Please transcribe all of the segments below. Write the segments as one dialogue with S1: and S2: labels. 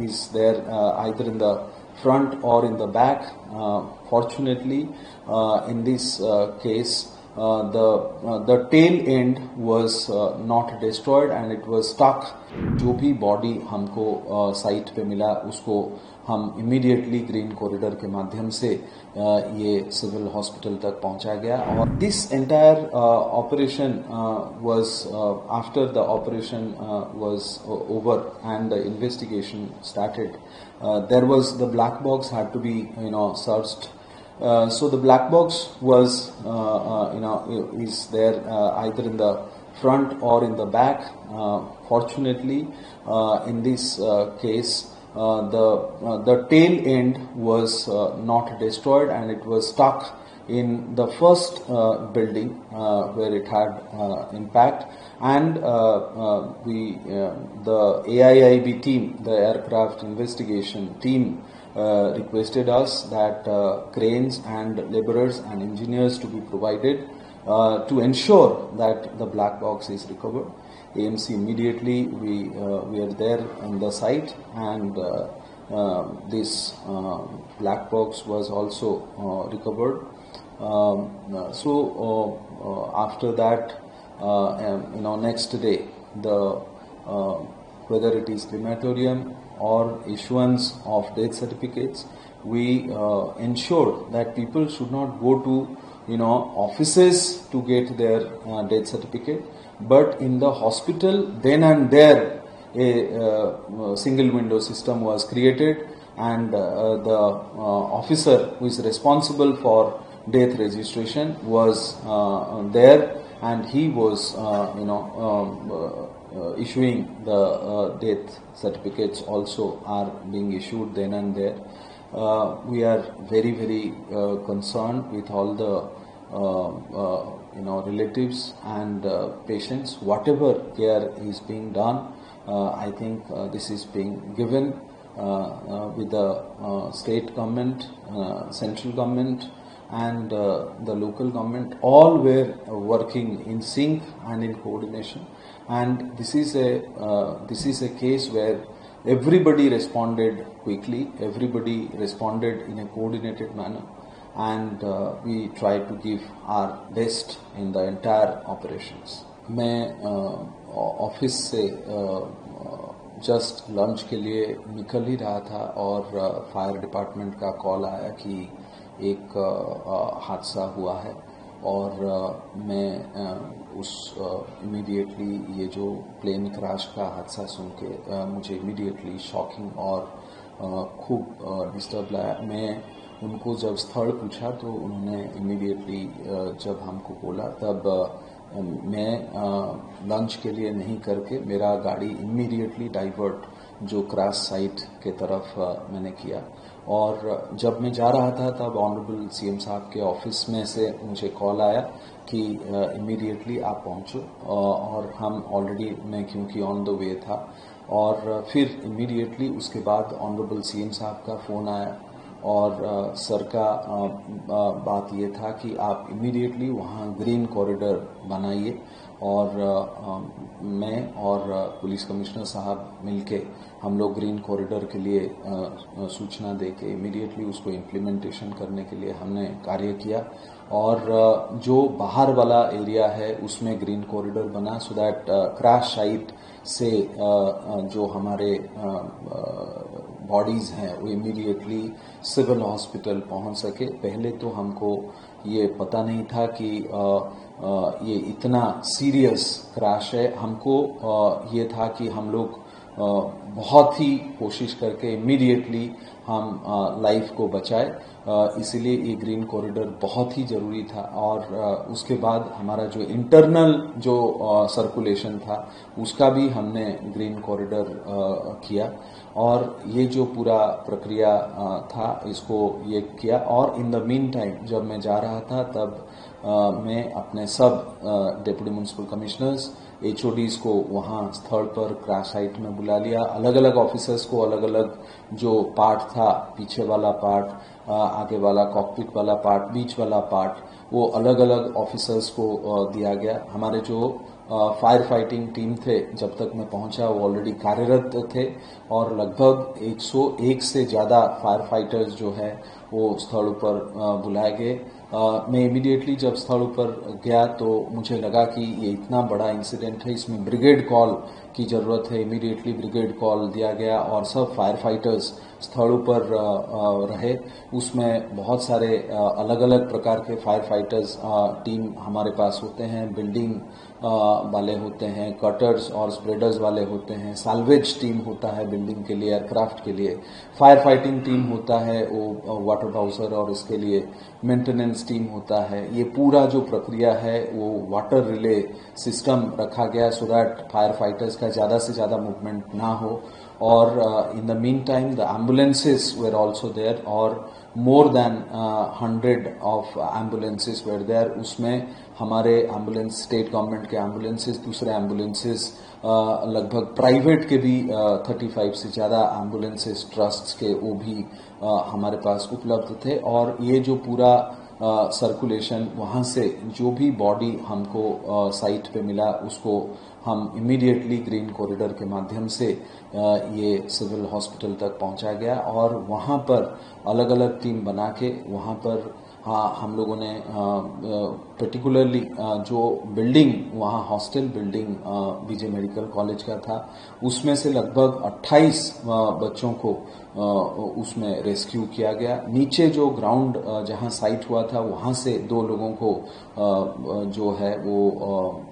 S1: is there either in the front or in the back. Fortunately, in this case, the tail end was not destroyed and it was stuck. जो भी body हमको site पे मिला उसको हम immediately green corridor के माध्यम से ये सिविल हॉस्पिटल तक पहुंचा गया. और this entire operation was after the operation was over and the investigation started, there was the black box had to be searched. So the black box was is there either in the front or in the back. Fortunately, in this case, the tail end was not destroyed and it was stuck in the first building where it had impact. And the AIIB team, the aircraft investigation team, requested us that cranes and laborers and engineers to be provided to ensure that the black box is recovered. AMC immediately we are there on the site, and this black box was also recovered. After that, next day, whether it is crematorium or issuance of death certificates, we ensured that people should not go to offices to get their death certificate, but in the hospital then and there a single window system was created, and the officer who is responsible for death registration was there, and he was issuing the death certificates also are being issued then and there. We are very, very concerned with all the relatives and patients. Whatever care is being done, I think this is being given with the state government, central government, and the local government. All were working in sync and in coordination. And this is a case where everybody responded quickly, everybody responded in a coordinated manner, and we tried to give our best in the entire operations. मैं office से just lunch के लिए निकल ही रहा था और fire department का call आया कि एक हादसा हुआ है, और मैं उस इमीडिएटली ये जो प्लेन क्रैश का हादसा सुन के मुझे इमीडिएटली शॉकिंग और खूब डिस्टर्ब लाया. मैं उनको जब स्थल पूछा तो उन्होंने इमीडिएटली जब हमको बोला, तब मैं लंच के लिए नहीं करके मेरा गाड़ी इमीडिएटली डाइवर्ट जो क्रैश साइट के तरफ मैंने किया. और जब मैं जा रहा था तब ऑनरेबल सीएम साहब के ऑफिस में से मुझे कॉल आया कि इमीडिएटली आप पहुंचो, और हम ऑलरेडी मैं क्योंकि ऑन द वे था, और फिर इमीडिएटली उसके बाद ऑनरेबल सीएम साहब का फ़ोन आया, और सर का बात ये था कि आप इमीडिएटली वहाँ ग्रीन कॉरिडोर बनाइए, और मैं और पुलिस कमिश्नर साहब मिलके हम लोग ग्रीन कॉरिडोर के लिए सूचना देके इमीडिएटली उसको इम्प्लीमेंटेशन करने के लिए हमने कार्य किया. और जो बाहर वाला एरिया है उसमें ग्रीन कॉरिडोर बना, सो दैट क्रैश साइट से जो हमारे बॉडीज हैं वो इमीडिएटली सिविल हॉस्पिटल पहुंच सके. पहले तो हमको ये पता नहीं था कि ये इतना सीरियस क्रैश है. हमको ये था कि हम लोग बहुत ही कोशिश करके इमीडिएटली हम लाइफ को बचाए, इसीलिए ये ग्रीन कॉरिडोर बहुत ही जरूरी था. और उसके बाद हमारा जो इंटरनल जो सर्कुलेशन था उसका भी हमने ग्रीन कॉरिडोर किया, और ये जो पूरा प्रक्रिया था इसको ये किया. और इन द मीन टाइम जब मैं जा रहा था तब मैं अपने सब डिप्टी म्युनिसिपल कमिश्नर्स, HODs को वहाँ स्थल पर क्रैश साइट में बुला लिया. अलग अलग ऑफिसर्स को अलग अलग जो पार्ट था, पीछे वाला पार्ट, आगे वाला कॉकपिट वाला पार्ट, बीच वाला पार्ट, वो अलग अलग ऑफिसर्स को दिया गया. हमारे जो फायर फाइटिंग टीम थे, जब तक मैं पहुंचा वो ऑलरेडी कार्यरत थे और लगभग 101 से ज़्यादा फायर फाइटर्स जो है वो स्थल पर बुलाए गए। मैं इमीडिएटली जब स्थल पर गया तो मुझे लगा कि ये इतना बड़ा इंसिडेंट है, इसमें ब्रिगेड कॉल की ज़रूरत है। इमीडिएटली ब्रिगेड कॉल दिया गया और सब फायर फाइटर्स स्थलों पर रहे। उसमें बहुत सारे अलग अलग प्रकार के फायर फाइटर्स टीम हमारे पास होते हैं। बिल्डिंग वाले होते हैं, कटर्स और स्प्रेडर्स वाले होते हैं, साल्वेज टीम होता है बिल्डिंग के लिए, एयरक्राफ्ट के लिए, फायर फाइटिंग टीम होता है वो वाटर बाउसर और इसके लिए मेंटेनेंस टीम होता है। ये पूरा जो प्रक्रिया है वो वाटर रिले सिस्टम रखा गया सो दैट फायर फाइटर्स का ज़्यादा से ज़्यादा मूवमेंट ना हो। और in the meantime the ambulances were also there और more than 100 of ambulances were there। उसमें हमारे एम्बुलेंस, स्टेट गवर्नमेंट के एम्बुलेंसेस, दूसरे एम्बुलेंसेस, लगभग प्राइवेट के भी 35 से ज़्यादा एम्बुलेंसेस ट्रस्ट्स के वो भी हमारे पास उपलब्ध थे। और ये जो पूरा सर्कुलेशन वहाँ से जो भी बॉडी हमको साइट पे मिला उसको हम इमीडिएटली ग्रीन कॉरिडोर के माध्यम से ये सिविल हॉस्पिटल तक पहुंचा गया और वहाँ पर अलग अलग टीम बना के वहाँ पर हम लोगों ने पर्टिकुलरली जो बिल्डिंग वहाँ हॉस्टल बिल्डिंग विजय मेडिकल कॉलेज का था उसमें से लगभग 28 बच्चों को उसमें रेस्क्यू किया गया। नीचे जो ग्राउंड जहाँ साइट हुआ था वहाँ से 2 लोगों को जो है वो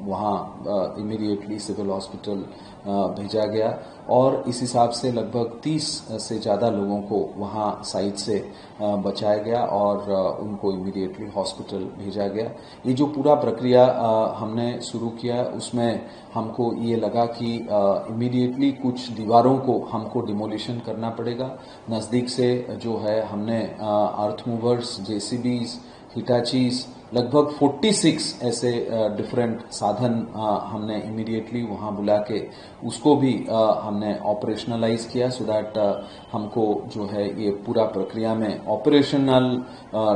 S1: वहाँ इमीडिएटली सिविल हॉस्पिटल भेजा गया और इस हिसाब से लगभग 30 से ज़्यादा लोगों को वहाँ साइट से बचाया गया और उनको इमीडिएटली हॉस्पिटल भेजा गया। ये जो पूरा प्रक्रिया हमने शुरू किया उसमें हमको ये लगा कि इमीडिएटली कुछ दीवारों को हमको डिमोलिशन करना पड़ेगा। नज़दीक से जो है हमने अर्थ मूवर्स, जेसीबीज, हिटाचीज, लगभग 46 ऐसे डिफरेंट साधन हमने इमीडिएटली वहाँ बुला के उसको भी हमने ऑपरेशनलाइज किया सो दैट हमको जो है ये पूरा प्रक्रिया में ऑपरेशनल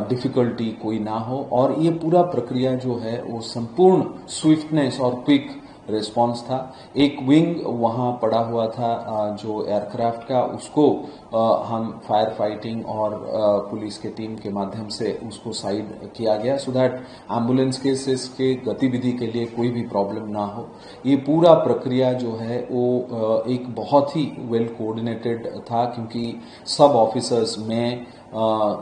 S1: डिफिकल्टी कोई ना हो और ये पूरा प्रक्रिया जो है वो संपूर्ण स्विफ्टनेस और क्विक रिस्पांस था। एक विंग वहाँ पड़ा हुआ था जो एयरक्राफ्ट का, उसको हम फायर फाइटिंग और पुलिस के टीम के माध्यम से उसको साइड किया गया सो दैट एम्बुलेंस केसेस के गतिविधि के लिए कोई भी प्रॉब्लम ना हो। ये पूरा प्रक्रिया जो है वो एक बहुत ही वेल कोऑर्डिनेटेड था क्योंकि सब ऑफिसर्स में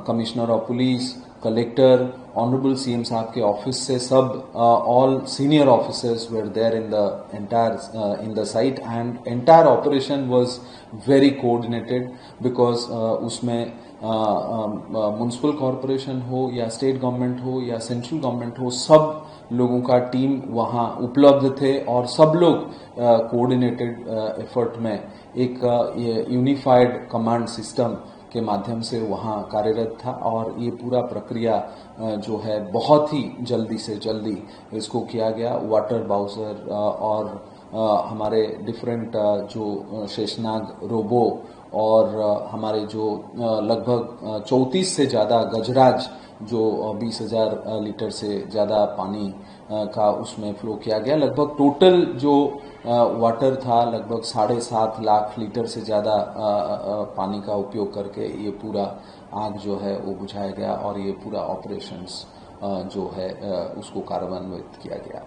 S1: commissioner of police, collector, honourable CM साहब के ऑफिस से सब all senior officers were there in the entire in the site and entire operation was very coordinated because उसमें म्युनिसिपल कॉरपोरेशन हो या स्टेट गवर्नमेंट हो या सेंट्रल गवर्नमेंट हो, सब लोगों का टीम वहाँ उपलब्ध थे और सब लोग कोऑर्डिनेटेड एफर्ट में एक यूनिफाइड कमांड सिस्टम के माध्यम से वहाँ कार्यरत था और ये पूरा प्रक्रिया जो है बहुत ही जल्दी से जल्दी इसको किया गया। वाटर बाउसर और हमारे डिफरेंट जो शेषनाग रोबो और हमारे जो लगभग 34 से ज़्यादा गजराज जो 20,000 लीटर से ज़्यादा पानी का उसमें फ्लो किया गया। लगभग टोटल जो वाटर था लगभग 7.5 लाख लीटर से ज़्यादा पानी का उपयोग करके ये पूरा आग जो है वो बुझाया गया और ये पूरा ऑपरेशंस जो है उसको कार्यान्वित किया गया।